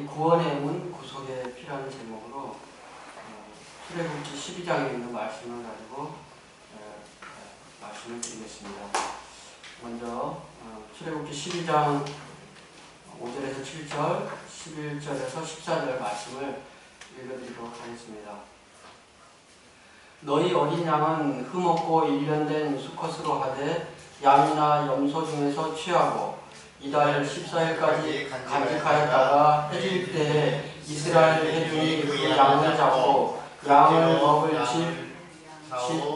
우리 구원의 문 구속의 피라는 제목으로 출애굽기 12장에 있는 말씀을 가지고 말씀을 드리겠습니다. 먼저 출애굽기 12장 5절에서 7절, 11절에서 14절 말씀을 읽어드리도록 하겠습니다. 너희 어린 양은 흠없고 1년 된 수컷으로 하되 양이나 염소 중에서 취하고 이달 14일까지 간직하였다가 해질 때에 이스라엘 회중이 그 양을 잡고 양을 먹을 집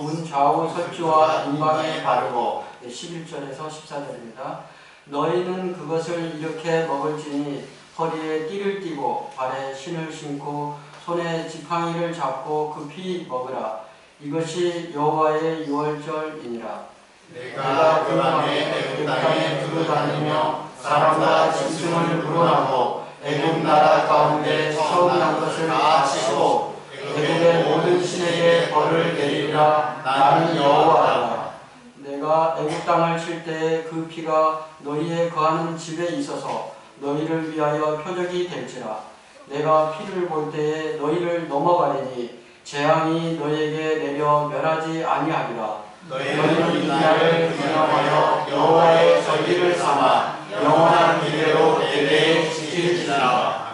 문 좌우 서주와 인방에 바르고 11절에서 14절입니다. 너희는 그것을 이렇게 먹을지니 허리에 띠를 띠고 발에 신을 신고 손에 지팡이를 잡고 급히 먹으라. 이것이 여호와의 유월절이니라. 내가 그 밤에 애굽 땅에 두루 다니며 사람과 짐승을 물어나고 애굽 나라 가운데 처음 난 것을 다 치고 애굽의 모든 신에게 벌을 내리리라. 나는 여호와라. 내가 애굽 땅을 칠 때에 그 피가 너희의 거하는 집에 있어서 너희를 위하여 표적이 될지라. 내가 피를 볼 때에 너희를 넘어가리니 재앙이 너희에게 내려 멸하지 아니하리라. 너희는 이 날을 기념하여 여호와의 절기를 삼아 영원한 미래로 내게 지킬지니라.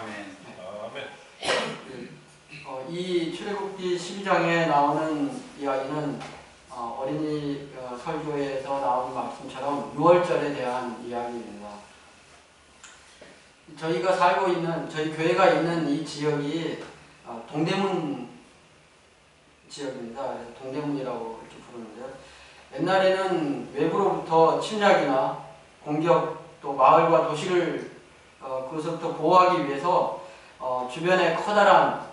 이 출애굽기 12장에 나오는 이야기는 어린이 설교에서 나오는 말씀처럼 유월절에 대한 이야기입니다. 저희가 살고 있는, 저희 교회가 있는 이 지역이 동대문 지역입니다. 그래서 동대문이라고 이렇게 부르는데요. 옛날에는 외부로부터 침략이나 공격, 또 마을과 도시를 그것부터 보호하기 위해서 주변에 커다란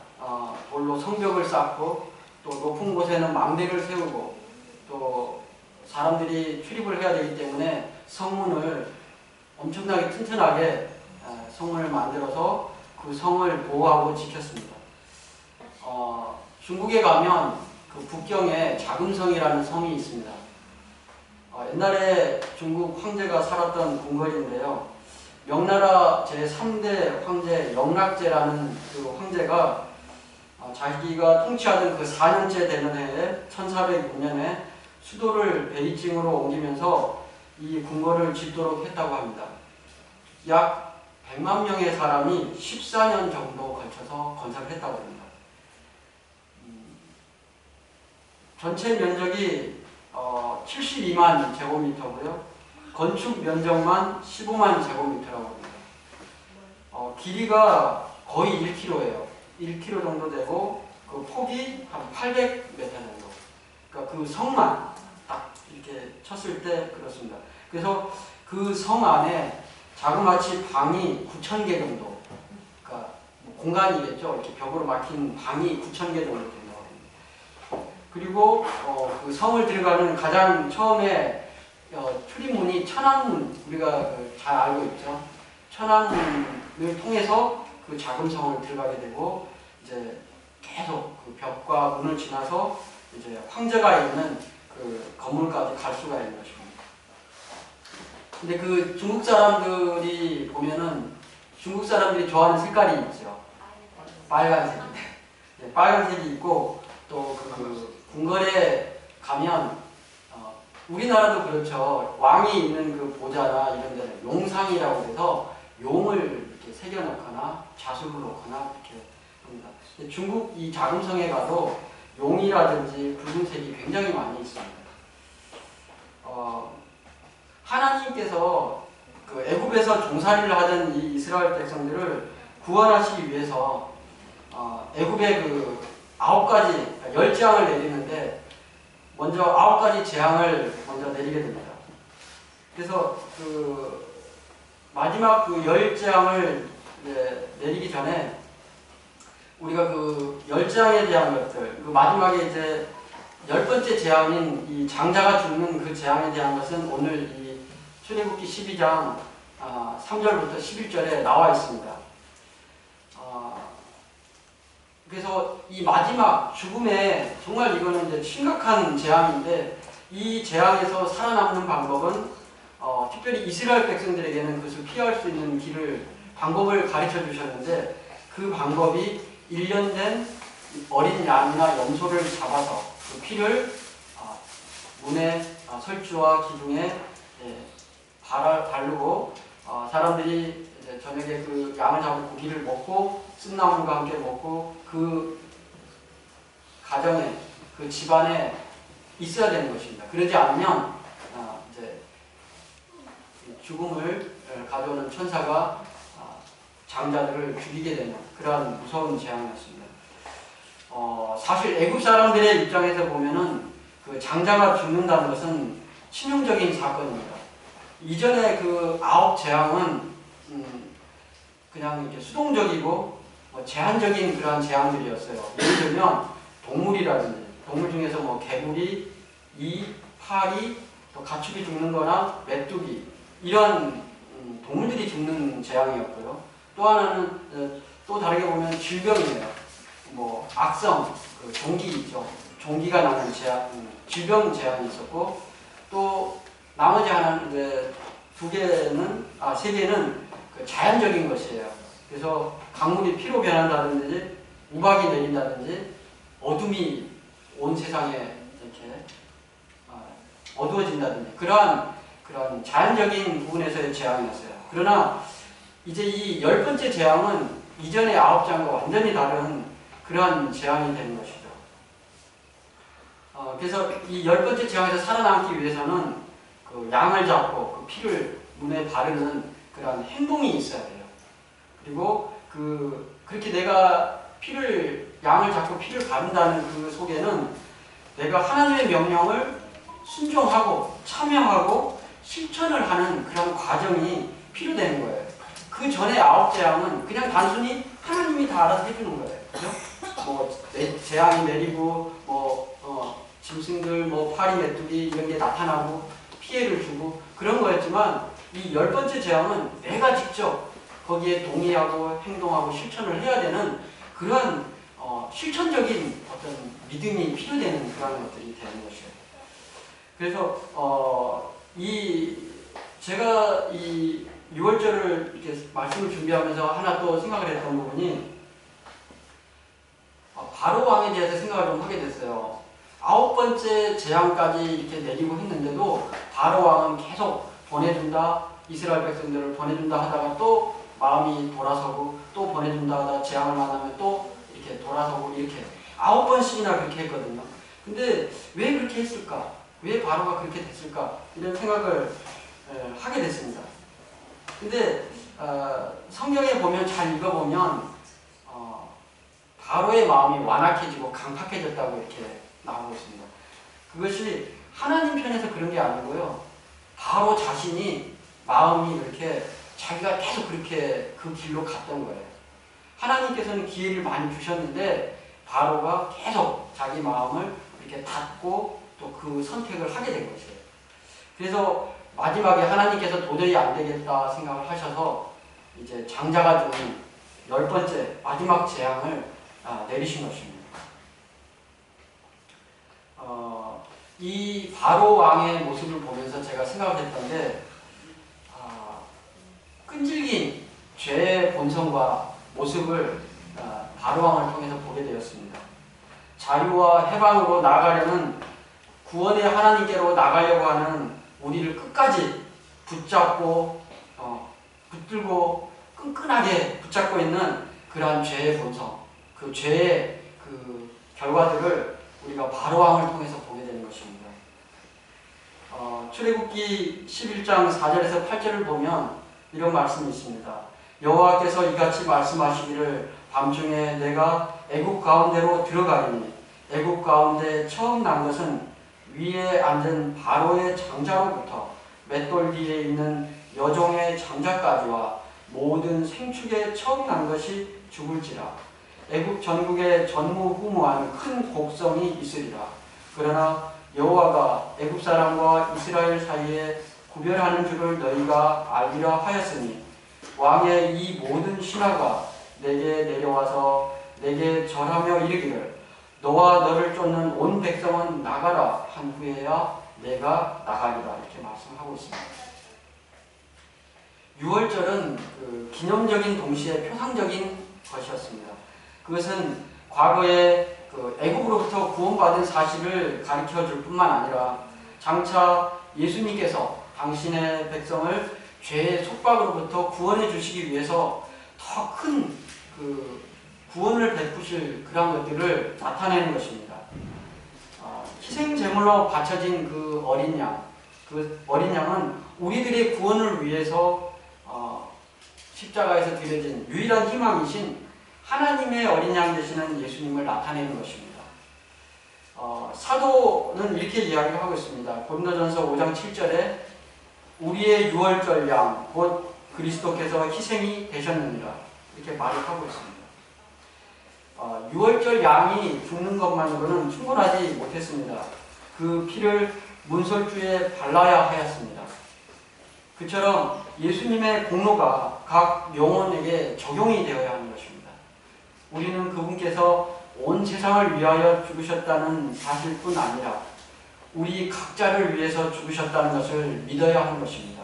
돌로 성벽을 쌓고 또 높은 곳에는 망대를 세우고 또 사람들이 출입을 해야 되기 때문에 성문을 엄청나게 튼튼하게 성문을 만들어서 그 성을 보호하고 지켰습니다. 중국에 가면 그 북경에 자금성이라는 성이 있습니다. 옛날에 중국 황제가 살았던 궁궐인데요. 명나라 제3대 황제 영락제라는 그 황제가 자기가 통치하던 그 4년째 되는 해에 1406년에 수도를 베이징으로 옮기면서 이 궁궐을 짓도록 했다고 합니다. 약 100만 명의 사람이 14년 정도 걸쳐서 건설을 했다고 합니다. 전체 면적이 72만 제곱미터고요. 건축 면적만 15만 제곱미터라고 합니다. 길이가 거의 1km예요. 1km 정도 되고 그 폭이 한 800m 정도. 그러니까 그 성만 딱 이렇게 쳤을 때 그렇습니다. 그래서 그 성 안에 자그마치 방이 9,000개 정도. 그러니까 공간이겠죠. 이렇게 벽으로 막힌 방이 9,000개 정도 된다고 합니다. 그리고 그 성을 들어가는 가장 처음에 출입문이 천안문, 우리가 잘 알고 있죠. 천안문을 통해서 그 자금성을 들어가게 되고 이제 계속 그 벽과 문을 지나서 이제 황제가 있는 그 건물까지 갈 수가 있는 것입니다. 근데 그 중국 사람들이 보면은 중국 사람들이 좋아하는 색깔이 있죠. 빨간색. 네, 빨간색이 있고 또 그 궁궐에 가면 우리나라도 그렇죠. 왕이 있는 그 보좌나 이런 데는 용상이라고 해서 용을 이렇게 새겨놓거나 자수를 놓거나 이렇게 합니다. 중국 이 자금성에 가도 용이라든지 붉은색이 굉장히 많이 있습니다. 하나님께서 그 애굽에서 종살이를 하던 이 이스라엘 백성들을 구원하시기 위해서 애굽의 그 9가지, 10재앙을 내리는데 먼저 9가지 재앙을 먼저 내리게 됩니다. 그래서 그 마지막 그 10재앙을 내리기 전에 우리가 그 10재앙에 대한 것들, 그 마지막에 이제 10번째 재앙인 이 장자가 죽는 그 재앙에 대한 것은 오늘 이 출애굽기 12장 3절부터 11절에 나와 있습니다. 그래서 이 마지막 죽음에 정말 이거는 이제 심각한 재앙인데 이 재앙에서 살아남는 방법은 특별히 이스라엘 백성들에게는 그것을 피할 수 있는 길을 방법을 가르쳐 주셨는데 그 방법이 1년 된 어린 양이나 염소를 잡아서 그 피를 문의 설주와 기둥에 바르고 사람들이 이제 저녁에 그 양을 잡은 고기를 먹고 쓴나물과 함께 먹고 그 가정에 그 집안에 있어야 되는 것입니다. 그러지 않으면 이제 죽음을 가져오는 천사가 장자들을 죽이게 되는 그러한 무서운 재앙이었습니다. 사실 애굽 사람들의 입장에서 보면은 그 장자가 죽는다는 것은 치명적인 사건입니다. 이전에 그 9 재앙은 그냥 이렇게 수동적이고 제한적인 그러한 재앙들이었어요. 예를 들면 동물이라든지 동물 중에서 뭐 개구리, 파리, 또 가축이 죽는 거나 메뚜기 이런 동물들이 죽는 재앙이었고요. 또 하나는 또 다르게 보면 질병이에요. 뭐 악성, 그 종기 있죠. 종기가 나는 재앙, 질병 재앙이 있었고 또 나머지 하나는 이제 세 개는 그 자연적인 것이에요. 그래서 강물이 피로 변한다든지 우박이 내린다든지 어둠이 온 세상에 이렇게 어두워진다든지 그러한 자연적인 부분에서의 재앙이었어요. 그러나 이제 이 10번째 재앙은 이전의 9재앙과 완전히 다른 그러한 재앙이 되는 것이죠. 그래서 이 10번째 재앙에서 살아남기 위해서는 그 양을 잡고 그 피를 문에 바르는 그러한 행동이 있어야 돼요. 그리고 그렇게 내가 양을 잡고 피를 바른다는 그 속에는 내가 하나님의 명령을 순종하고 참여하고 실천을 하는 그런 과정이 필요되는 거예요. 그 전에 9재앙은 그냥 단순히 하나님이 다 알아서 해주는 거예요. 그죠? 뭐 재앙이 내리고 짐승들 파리 메뚜기 이런 게 나타나고 피해를 주고 그런 거였지만 이 10번째 재앙은 내가 직접 거기에 동의하고 행동하고 실천을 해야 되는 그런 실천적인 어떤 믿음이 필요되는 그런 것들이 되는 것이에요. 그래서 제가 이 6월절을 이렇게 말씀을 준비하면서 하나 또 생각을 했던 부분이 바로 왕에 대해서 생각을 좀 하게 됐어요. 9번째 재앙까지 이렇게 내리고 했는데도 바로 왕은 계속 보내준다, 이스라엘 백성들을 보내준다 하다가 또 마음이 돌아서고 또 보내준다 하다가 재앙을 만나면 또 이렇게 돌아서고 이렇게 9번씩이나 그렇게 했거든요. 근데 왜 그렇게 했을까? 왜 바로가 그렇게 됐을까? 이런 생각을 하게 됐습니다. 근데 성경에 보면 잘 읽어보면 바로의 마음이 완악해지고 강팍해졌다고 이렇게 나오고 있습니다. 그것이 하나님 편에서 그런 게 아니고요. 바로 자신이 마음이 이렇게 자기가 계속 그렇게 그 길로 갔던 거예요. 하나님께서는 기회를 많이 주셨는데 바로가 계속 자기 마음을 이렇게 닫고 또 그 선택을 하게 된 것이에요. 그래서 마지막에 하나님께서 도저히 안 되겠다 생각을 하셔서 이제 장자가 주는 10번째 마지막 재앙을 내리신 것입니다. 이 바로 왕의 모습을 보면서 제가 생각했던 게 끈질긴 죄의 본성과 모습을 바로 왕을 통해서 보게 되었습니다. 자유와 해방으로 나아가려는 구원의 하나님께로 나가려고 하는 우리를 끝까지 붙잡고 붙들고 끈끈하게 붙잡고 있는 그러한 죄의 본성, 그 죄의 그 결과들을 우리가 바로 왕을 통해서 보게 되는 것입니다. 출애굽기 11장 4절에서 8절을 보면 이런 말씀이 있습니다. 여호와께서 이같이 말씀하시기를 밤중에 내가 애굽 가운데로 들어가리니 애굽 가운데 처음 난 것은 위에 앉은 바로의 장자로부터 맷돌 뒤에 있는 여종의 장자까지와 모든 생축에 처음 난 것이 죽을지라. 애굽 전국에 전무후무한 큰 곡성이 있으리라. 그러나 여호와가 애굽 사람과 이스라엘 사이에 구별하는 줄을 너희가 알리라 하였으니 왕의 이 모든 신하가 내게 내려와서 내게 절하며 이르기를 너와 너를 쫓는 온 백성은 나가라 한 후에야 내가 나가리라 이렇게 말씀하고 있습니다. 유월절은 그 기념적인 동시에 표상적인 것이었습니다. 그것은 과거에 그 애국으로부터 구원받은 사실을 가르쳐 줄 뿐만 아니라 장차 예수님께서 당신의 백성을 죄의 속박으로부터 구원해 주시기 위해서 더 큰 그 구원을 베푸실 그런 것들을 나타내는 것입니다. 희생 제물로 바쳐진 그 어린 양은 우리들의 구원을 위해서 십자가에서 드려진 유일한 희망이신 하나님의 어린 양 되시는 예수님을 나타내는 것입니다. 사도는 이렇게 이야기를 하고 있습니다. 고린도전서 5장 7절에 우리의 유월절 양 곧 그리스도께서 희생이 되셨느니라 이렇게 말을 하고 있습니다. 유월절 양이 죽는 것만으로는 충분하지 못했습니다. 그 피를 문설주에 발라야 하였습니다. 그처럼 예수님의 공로가 각 영혼에게 적용이 되어야 하는 것입니다. 우리는 그분께서 온 세상을 위하여 죽으셨다는 사실뿐 아니라 우리 각자를 위해서 죽으셨다는 것을 믿어야 하는 것입니다.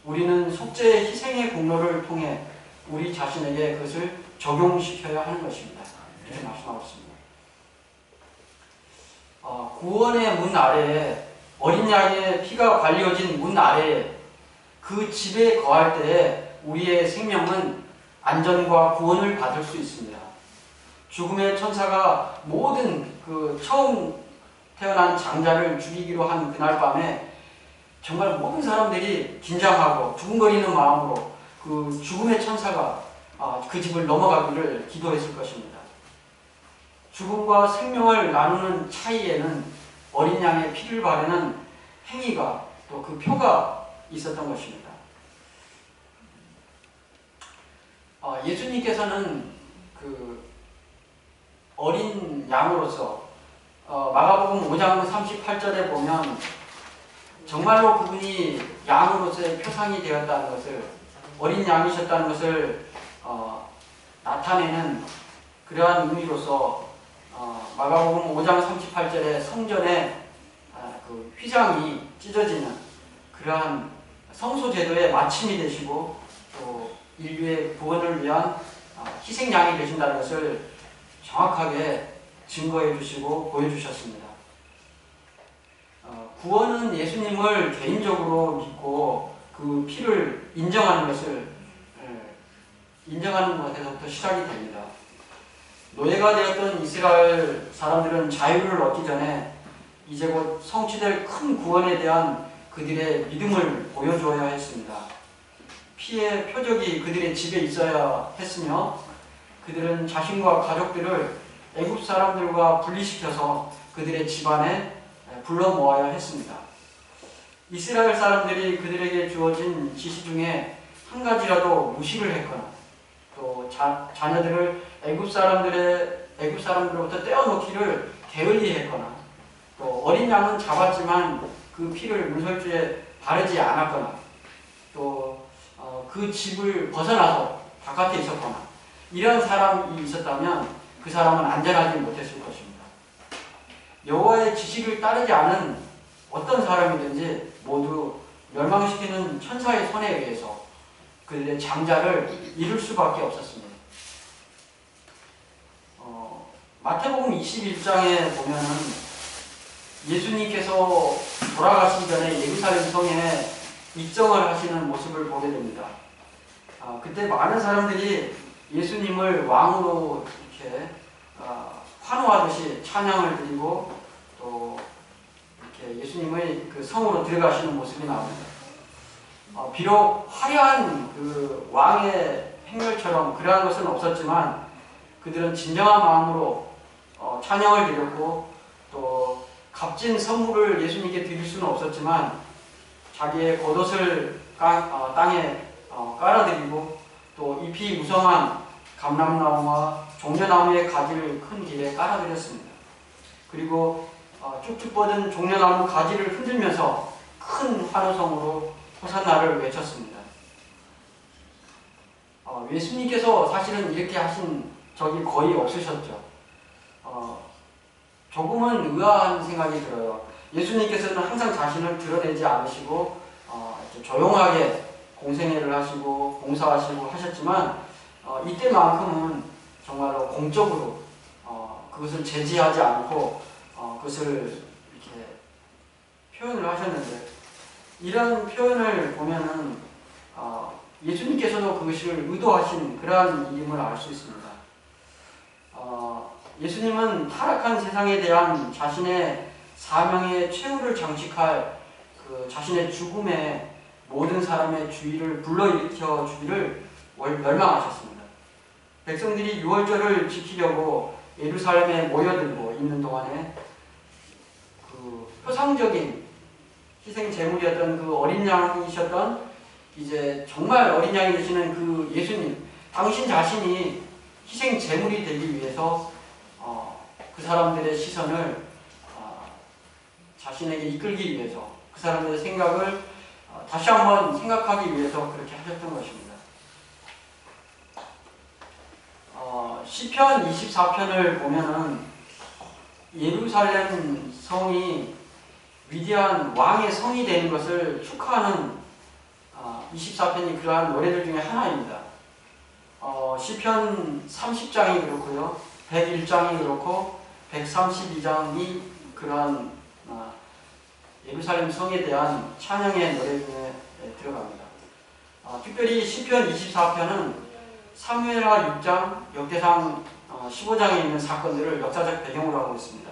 우리는 속죄의 희생의 공로를 통해 우리 자신에게 그것을 적용시켜야 하는 것입니다. 이렇게 말씀하고 있습니다. 구원의 문 아래에 어린 양의 피가 발려진 문 아래에 그 집에 거할 때에 우리의 생명은 안전과 구원을 받을 수 있습니다. 죽음의 천사가 모든 그 처음 태어난 장자를 죽이기로 한 그날 밤에 정말 모든 사람들이 긴장하고 두근거리는 마음으로 그 죽음의 천사가 그 집을 넘어가기를 기도했을 것입니다. 죽음과 생명을 나누는 차이에는 어린 양의 피를 바르는 행위가 또 그 표가 있었던 것입니다. 예수님께서는 그 어린 양으로서 마가복음 5장 38절에 보면 정말로 그분이 양으로서의 표상이 되었다는 것을 어린 양이셨다는 것을 나타내는 그러한 의미로서 마가복음 5장 38절에 성전에 그 휘장이 찢어지는 그러한 성소제도의 마침이 되시고 또 인류의 구원을 위한 희생양이 되신다는 것을 정확하게 증거해 주시고 보여주셨습니다. 구원은 예수님을 개인적으로 믿고 그 피를 인정하는 것에서부터 시작이 됩니다. 노예가 되었던 이스라엘 사람들은 자유를 얻기 전에 이제 곧 성취될 큰 구원에 대한 그들의 믿음을 보여주어야 했습니다. 피의 표적이 그들의 집에 있어야 했으며 그들은 자신과 가족들을 애굽 사람들과 분리시켜서 그들의 집안에 불러 모아야 했습니다. 이스라엘 사람들이 그들에게 주어진 지시 중에 한 가지라도 무시를 했거나 또 자녀들을 애굽 사람들로부터 떼어놓기를 게을리했거나 또 어린 양은 잡았지만 그 피를 문설주에 바르지 않았거나 또 그 집을 벗어나서 바깥에 있었거나 이런 사람이 있었다면 그 사람은 안전하지 못했을 것입니다. 여호와의 지시를 따르지 않은 어떤 사람이든지 모두 멸망시키는 천사의 손에 의해서 그들의 장자를 잃을 수밖에 없었습니다. 마태복음 21장에 보면은 예수님께서 돌아가시기 전에 예루살렘 성에 입성을 하시는 모습을 보게 됩니다. 그때 많은 사람들이 예수님을 왕으로 이렇게 환호하듯이 찬양을 드리고 또 이렇게 예수님의 그 성으로 들어가시는 모습이 나옵니다. 비록 화려한 그 왕의 행렬처럼 그러한 것은 없었지만 그들은 진정한 마음으로 찬양을 드렸고 또 값진 선물을 예수님께 드릴 수는 없었지만 자기의 겉옷을 땅에 깔아드리고 또 잎이 무성한 감람나무와 종려나무의 가지를 큰 길에 깔아드렸습니다. 그리고 쭉쭉 뻗은 종려나무 가지를 흔들면서 큰 환호성으로 호산나를 외쳤습니다. 예수님께서 사실은 이렇게 하신 적이 거의 없으셨죠. 조금은 의아한 생각이 들어요. 예수님께서는 항상 자신을 드러내지 않으시고 조용하게 공생애를 하시고 봉사하시고 하셨지만 이때만큼은 정말로 공적으로 그것을 제지하지 않고 그것을 이렇게 표현을 하셨는데, 이런 표현을 보면은 예수님께서도 그것을 의도하신 그러한 일임을 알 수 있습니다. 예수님은 타락한 세상에 대한 자신의 사명의 최후를 장식할 그 자신의 죽음에 모든 사람의 주의를 불러일으켜 주기를 멸망하셨습니다. 백성들이 유월절을 지키려고 예루살렘에 모여들고 있는 동안에 그 표상적인 희생 제물이었던 그 어린 양이셨던, 이제 정말 어린 양이 되시는 그 예수님, 당신 자신이 희생 제물이 되기 위해서 그 사람들의 시선을 자신에게 이끌기 위해서, 그 사람들의 생각을 다시 한번 생각하기 위해서 그렇게 하셨던 것입니다. 시편 24편을 보면은 예루살렘 성이 위대한 왕의 성이 되는 것을 축하하는 24편이 그러한 노래들 중에 하나입니다. 시편 30장이 그렇고요, 101장이 그렇고 132장이 그러한 예루살렘 성에 대한 찬양의 노래 중에 들어갑니다. 특별히 시편 24편은 사무엘하 6장, 역대상 15장에 있는 사건들을 역사적 배경으로 하고 있습니다.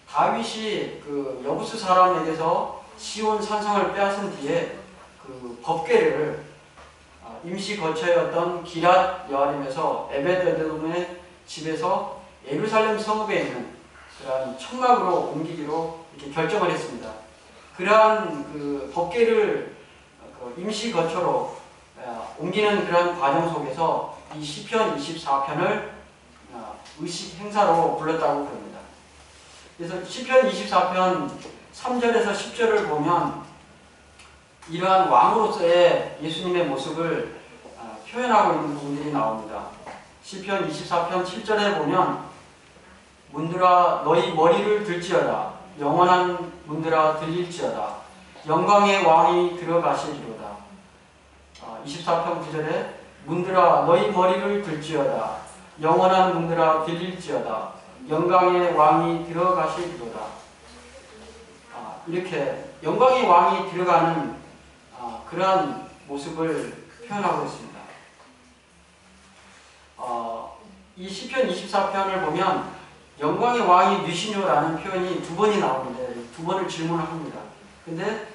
다윗이 그 여부스 사람에게서 시온 산성을 빼앗은 뒤에 그 법궤를 임시 거처였던 기랏 여아림에서 에벳에돔의 집에서 예루살렘 성읍에 있는 그러한 천막으로 옮기기로 이렇게 결정을 했습니다. 그러한 그 법궤를 그 임시 거처로 옮기는 그런 과정 속에서 이 시편 24편을 의식 행사로 불렀다고 그럽니다. 그래서 시편 24편 3절에서 10절을 보면 이러한 왕으로서의 예수님의 모습을 표현하고 있는 부분들이 나옵니다. 시편 24편 7절에 보면 문들아 너희 머리를 들지어다, 영원한 문들아 들릴지어다, 영광의 왕이 들어가시리로다. 24편 9절에 문들아 너희 머리를 들지어다, 영원한 문들아 들릴지어다, 영광의 왕이 들어가시리로다. 이렇게 영광의 왕이 들어가는 그러한 모습을 표현하고 있습니다. 이 시편 24편을 보면 영광의 왕이 누시뇨라는 표현이 두 번이 나오는데 두 번을 질문을 합니다. 근데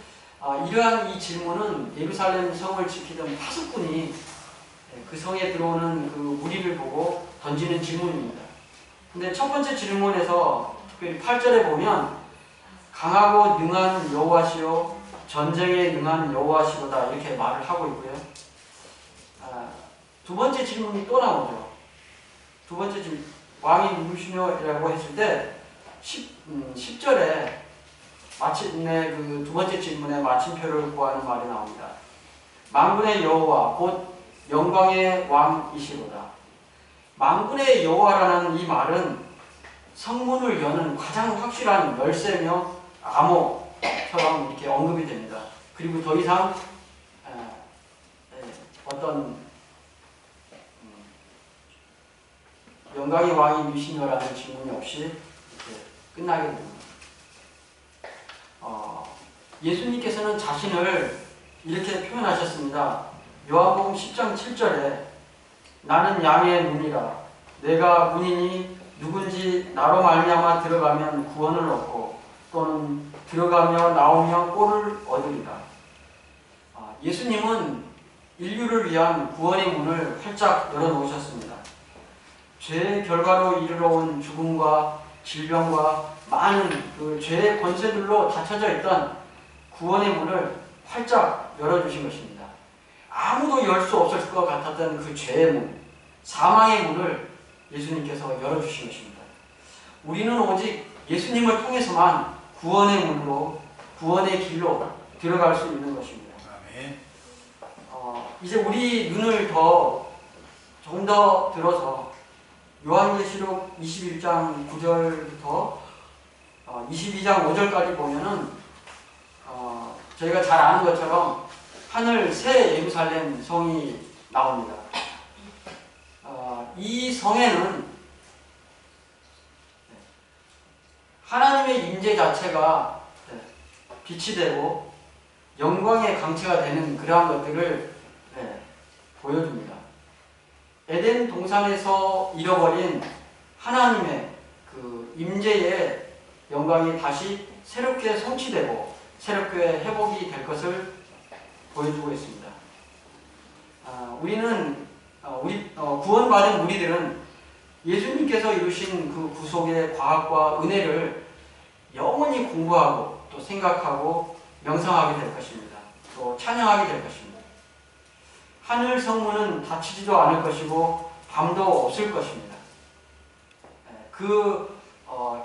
이러한 이 질문은 예루살렘 성을 지키던 파수꾼이 그 성에 들어오는 그 무리를 보고 던지는 질문입니다. 근데 첫 번째 질문에서 특별히 8절에 보면 강하고 능한 여호와시요 전쟁에 능한 여호와시로다 이렇게 말을 하고 있고요. 두 번째 질문이 또 나오죠. 두 번째 질문, 왕이 누구시뇨라고 했을 때 10절에 마침내 그 두 번째 질문에 마침표를 구하는 말이 나옵니다. 만군의 여호와 곧 영광의 왕이시로다. 만군의 여호와라는 이 말은 성문을 여는 가장 확실한 열쇠며 암호처럼 이렇게 언급이 됩니다. 그리고 더 이상 어떤 영광의 왕이 누시뇨라는 질문이 없이 이렇게 끝나게 됩니다. 예수님께서는 자신을 이렇게 표현하셨습니다. 요한복음 10장 7절에 나는 양의 문이라, 내가 문이니 누군지 나로 말미암아 들어가면 구원을 얻고 또는 들어가며 나오며 꼴을 얻으리라. 예수님은 인류를 위한 구원의 문을 활짝 열어놓으셨습니다. 죄의 결과로 이르러온 죽음과 질병과 많은 그 죄의 권세들로 닫혀져 있던 구원의 문을 활짝 열어주신 것입니다. 아무도 열 수 없을 것 같았던 그 죄의 문, 사망의 문을 예수님께서 열어주신 것입니다. 우리는 오직 예수님을 통해서만 구원의 문으로, 구원의 길로 들어갈 수 있는 것입니다. 이제 우리 눈을 조금 더 들어서 요한계시록 21장 9절부터 22장 5절까지 보면은 저희가 잘 아는 것처럼 하늘 새 예루살렘 성이 나옵니다. 이 성에는 하나님의 임재 자체가 빛이 되고 영광의 강체가 되는 그러한 것들을 보여줍니다. 에덴 동산에서 잃어버린 하나님의 그 임재의 영광이 다시 새롭게 성취되고 새롭게 회복이 될 것을 보여주고 있습니다. 구원받은 우리들은 예수님께서 이루신 그 구속의 과학과 은혜를 영원히 공부하고 또 생각하고 명상하게 될 것입니다. 또 찬양하게 될 것입니다. 하늘 성문은 닫히지도 않을 것이고 밤도 없을 것입니다.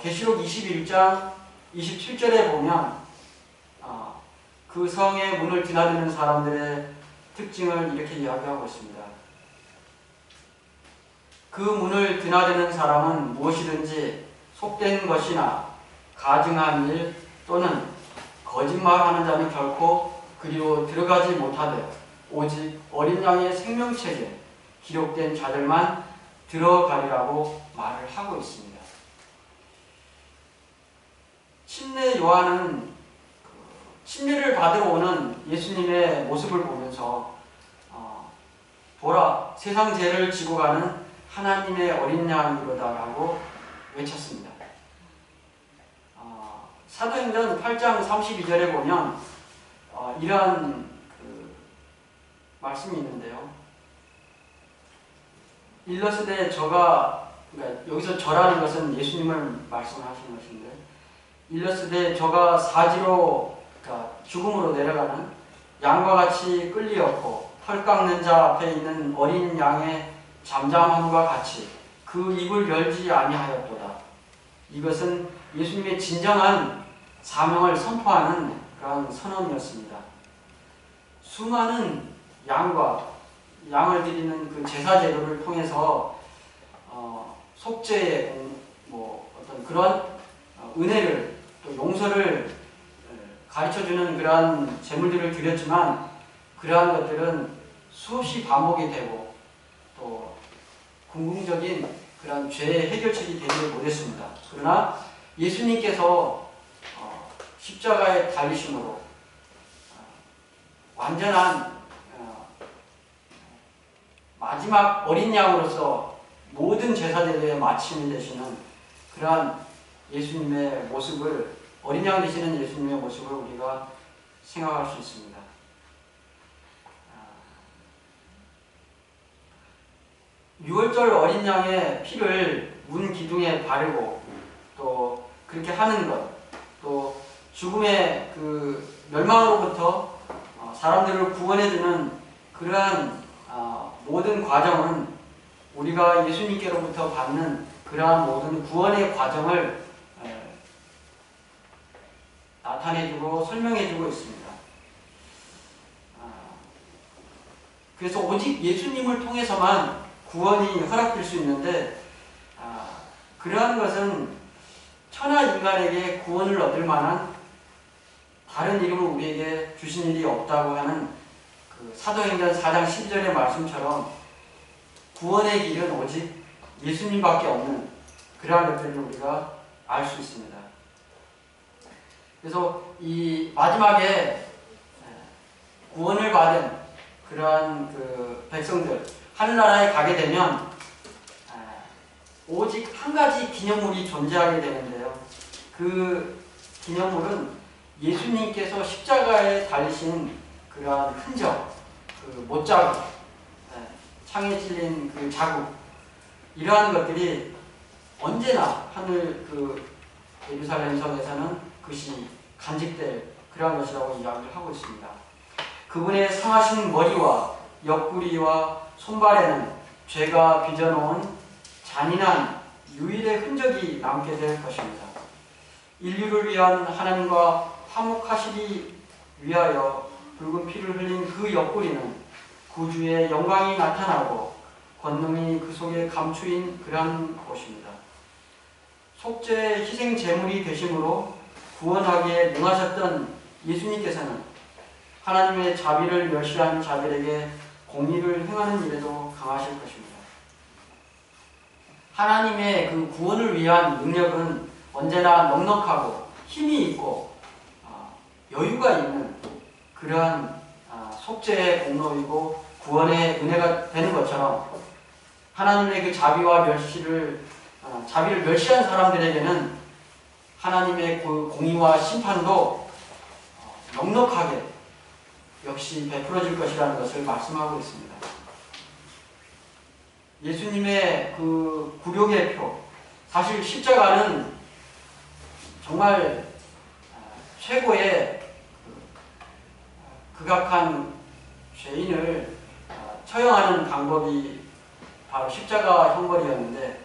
계시록 21장 27절에 보면 그 성의 문을 드나드는 사람들의 특징을 이렇게 이야기하고 있습니다. 그 문을 드나드는 사람은 무엇이든지 속된 것이나 가증한 일 또는 거짓말하는 자는 결코 그리로 들어가지 못하되 오직 어린 양의 생명책에 기록된 자들만 들어가리라고 말을 하고 있습니다. 침례 요한은 침례를 받으러 오는 예수님의 모습을 보면서 보라, 세상 죄를 지고 가는 하나님의 어린 양이로다라고 외쳤습니다. 사도행전 8장 32절에 보면 이러한 말씀이 있는데요. 일러스되 저가, 그러니까 여기서 저라는 것은 예수님을 말씀하시는 것인데, 일러스되 저가 사지로, 그러니까 죽음으로 내려가는 양과 같이 끌리었고 털 깎는 자 앞에 있는 어린 양의 잠잠함과 같이 그 입을 열지 아니하였도다. 이것은 예수님의 진정한 사명을 선포하는 그런 선언이었습니다. 수많은 양을 드리는 그 제사 제도를 통해서 속죄의 어떤 그런 은혜를 또 용서를 가르쳐주는 그러한 제물들을 드렸지만 그러한 것들은 수없이 반복이 되고 또 궁극적인 그런 죄의 해결책이 되지 못했습니다. 그러나 예수님께서 십자가에 달리심으로 완전한 마지막 어린 양으로서 모든 제사제도의 마침이 되시는 그러한 예수님의 모습을, 어린 양 되시는 예수님의 모습을 우리가 생각할 수 있습니다. 유월절 어린 양의 피를 문 기둥에 바르고 또 그렇게 하는 것, 또 죽음의 그 멸망으로부터 사람들을 구원해주는 그러한 모든 과정은 우리가 예수님께로부터 받는 그러한 모든 구원의 과정을 나타내주고 설명해주고 있습니다. 그래서 오직 예수님을 통해서만 구원이 허락될 수 있는데 그러한 것은 천하 인간에게 구원을 얻을 만한 다른 이름을 우리에게 주신 일이 없다고 하는 그 사도행전 4장 12절의 말씀처럼 구원의 길은 오직 예수님밖에 없는 그러한 것들을 우리가 알 수 있습니다. 그래서 이 마지막에 구원을 받은 그러한 그 백성들 하늘나라에 가게 되면 오직 한 가지 기념물이 존재하게 되는데요. 그 기념물은 예수님께서 십자가에 달리신 그러한 흔적, 그 못자국, 창에 찔린 그 자국, 이러한 것들이 언제나 하늘 그 예루살렘 성에서는 그것이 간직될 그러한 것이라고 이야기를 하고 있습니다. 그분의 상하신 머리와 옆구리와 손발에는 죄가 빚어놓은 잔인한 유일의 흔적이 남게 될 것입니다. 인류를 위한 하나님과 화목하시기 위하여 붉은 피를 흘린 그 옆구리는 구주의 영광이 나타나고 권능이 그 속에 감추인 그러한 곳입니다. 속죄의 희생 제물이 되심으로 구원하기에 능하셨던 예수님께서는 하나님의 자비를 멸시한 자들에게 공의를 행하는 일에도 강하실 것입니다. 하나님의 그 구원을 위한 능력은 언제나 넉넉하고 힘이 있고 여유가 있는 그러한 속죄의 공로이고 구원의 은혜가 되는 것처럼 하나님의 그 자비와 자비를 멸시한 사람들에게는 하나님의 그 공의와 심판도 넉넉하게 역시 베풀어질 것이라는 것을 말씀하고 있습니다. 예수님의 그 굴욕의 표, 사실 십자가는 정말 최고의 극악한 죄인을 처형하는 방법이 바로 십자가 형벌이었는데,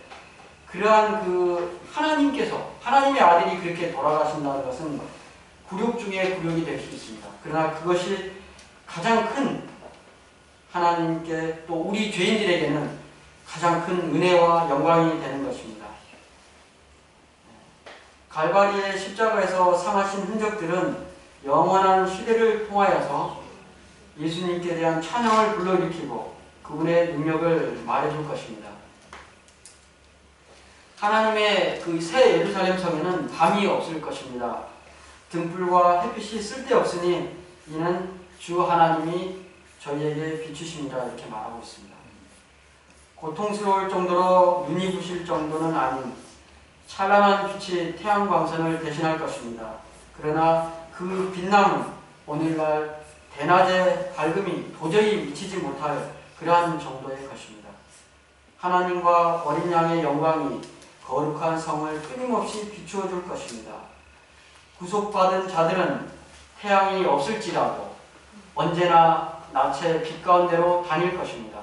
그러한 그 하나님의 아들이 그렇게 돌아가신다는 것은 굴욕 중에 굴욕이 될 수 있습니다. 그러나 그것이 가장 큰 하나님께 또 우리 죄인들에게는 가장 큰 은혜와 영광이 되는 것입니다. 갈바리의 십자가에서 상하신 흔적들은 영원한 시대를 통하여서 예수님께 대한 찬양을 불러일으키고 그분의 능력을 말해줄 것입니다. 하나님의 그 새 예루살렘 성에는 밤이 없을 것입니다. 등불과 햇빛이 쓸데없으니 이는 주 하나님이 저희에게 비추심이라 이렇게 말하고 있습니다. 고통스러울 정도로 눈이 부실 정도는 아닌 찬란한 빛이 태양 광선을 대신할 것입니다. 그러나 그 빛남은 오늘날 대낮의 밝음이 도저히 미치지 못할 그러한 정도의 것입니다. 하나님과 어린 양의 영광이 거룩한 성을 끊임없이 비추어 줄 것입니다. 구속받은 자들은 태양이 없을지라도 언제나 낮의 빛 가운데로 다닐 것입니다.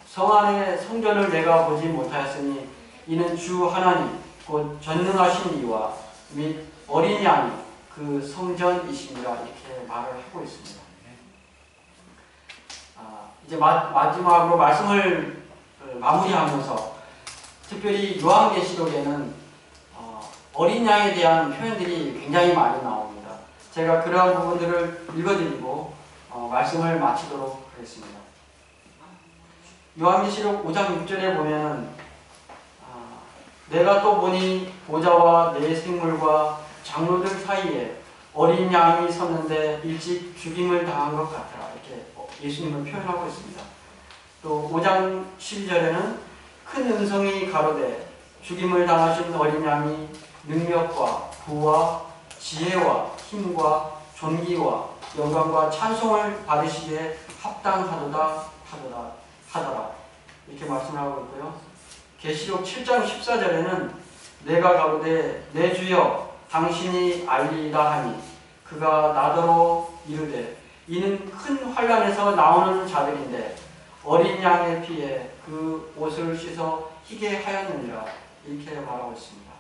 성 안의 성전을 내가 보지 못하였으니 이는 주 하나님 곧 전능하신 이와 및 어린 양이 그 성전이십니다. 이렇게 말을 하고 있습니다. 이제 마지막으로 말씀을 마무리하면서 특별히 요한계시록에는 어린 양에 대한 표현들이 굉장히 많이 나옵니다. 제가 그러한 부분들을 읽어드리고 말씀을 마치도록 하겠습니다. 요한계시록 5장 6절에 보면 내가 또 보니 보좌와 네 생물과 장로들 사이에 어린 양이 섰는데 일찍 죽임을 당한 것 같더라. 이렇게 예수님을 표현하고 있습니다. 또 5장 12절에는 큰 음성이 가로되 죽임을 당하신 어린 양이 능력과 부와 지혜와 힘과 존귀와 영광과 찬송을 받으시기에 합당하도다 하더라. 이렇게 말씀하고 있고요. 계시록 7장 14절에는 내가 가로되 내 주여 당신이 알리이다 하니 그가 나더러 이르되 이는 큰 환난에서 나오는 자들인데 어린 양의 피에 그 옷을 씻어 희게 하였느니라. 이렇게 말하고 있습니다.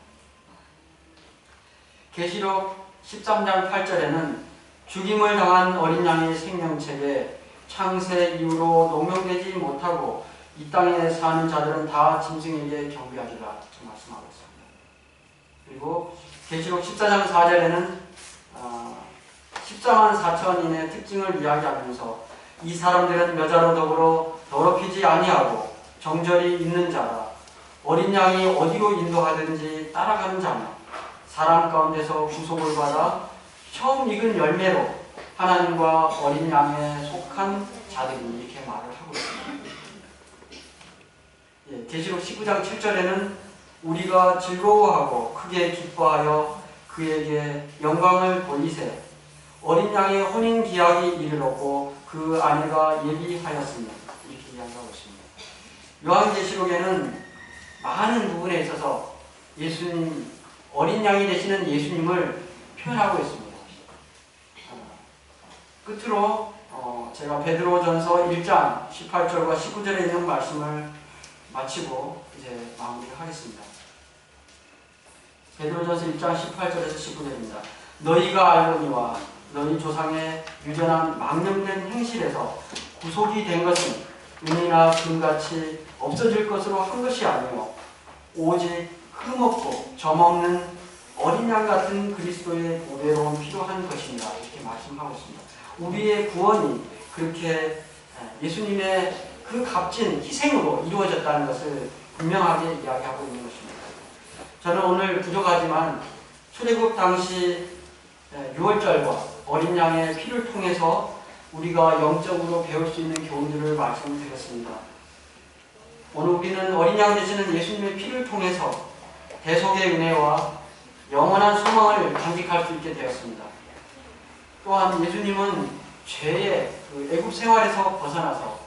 계시록 13장 8절에는 죽임을 당한 어린 양의 생명책에 창세 이후로 농명되지 못하고 이 땅에 사는 자들은 다 짐승에게 경배하리라 말씀하고 있습니다. 그리고 계시록 14장 4절에는 14만 4천인의 특징을 이야기하면서 이 사람들은 여자로 더불어 더럽히지 아니하고 정절이 있는 자라 어린 양이 어디로 인도하든지 따라가는 자며 사람 가운데서 구속을 받아 처음 익은 열매로 하나님과 어린 양에 속한 자들이 이렇게 말을 하고 있습니다. 계시록 19장 7절에는 우리가 즐거워하고 크게 기뻐하여 그에게 영광을 돌리세 어린 양의 혼인 기약이 이르렀고 그 아내가 예비하였으니 이렇게 이야기하고 있습니다. 요한계시록에는 많은 부분에 있어서 예수님 어린 양이 되시는 예수님을 표현하고 있습니다. 끝으로 제가 베드로전서 1장 18절과 19절에 있는 말씀을 마치고 이제 마무리를 하겠습니다. 베드로전서 1장 18절에서 19절입니다. 너희가 알거니와 너희 조상의 유전한 망령된 행실에서 구속이 된 것은 은이나 금같이 없어질 것으로 한 것이 아니요 오직 흠없고 점없는 어린 양 같은 그리스도의 보배로운 피로 한 것입니다. 말씀하고 있습니다. 우리의 구원이 그렇게 예수님의 그 값진 희생으로 이루어졌다는 것을 분명하게 이야기하고 있는 것입니다. 저는 오늘 부족하지만 출애굽 당시 유월절과 어린 양의 피를 통해서 우리가 영적으로 배울 수 있는 교훈들을 말씀드렸습니다. 오늘 우리는 어린 양 되시는 예수님의 피를 통해서 대속의 은혜와 영원한 소망을 간직할 수 있게 되었습니다. 또한 예수님은 죄의 그 애굽 생활에서 벗어나서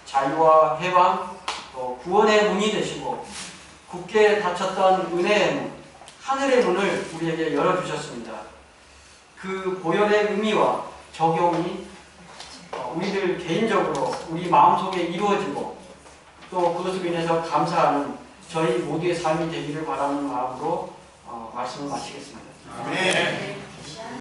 자유와 해방, 또 구원의 문이 되시고 굳게 닫혔던 은혜의 문, 하늘의 문을 우리에게 열어주셨습니다. 그 보혈의 의미와 적용이 우리들 개인적으로 우리 마음속에 이루어지고 또 그것으로 인해서 감사하는 저희 모두의 삶이 되기를 바라는 마음으로 말씀을 마치겠습니다. 아멘.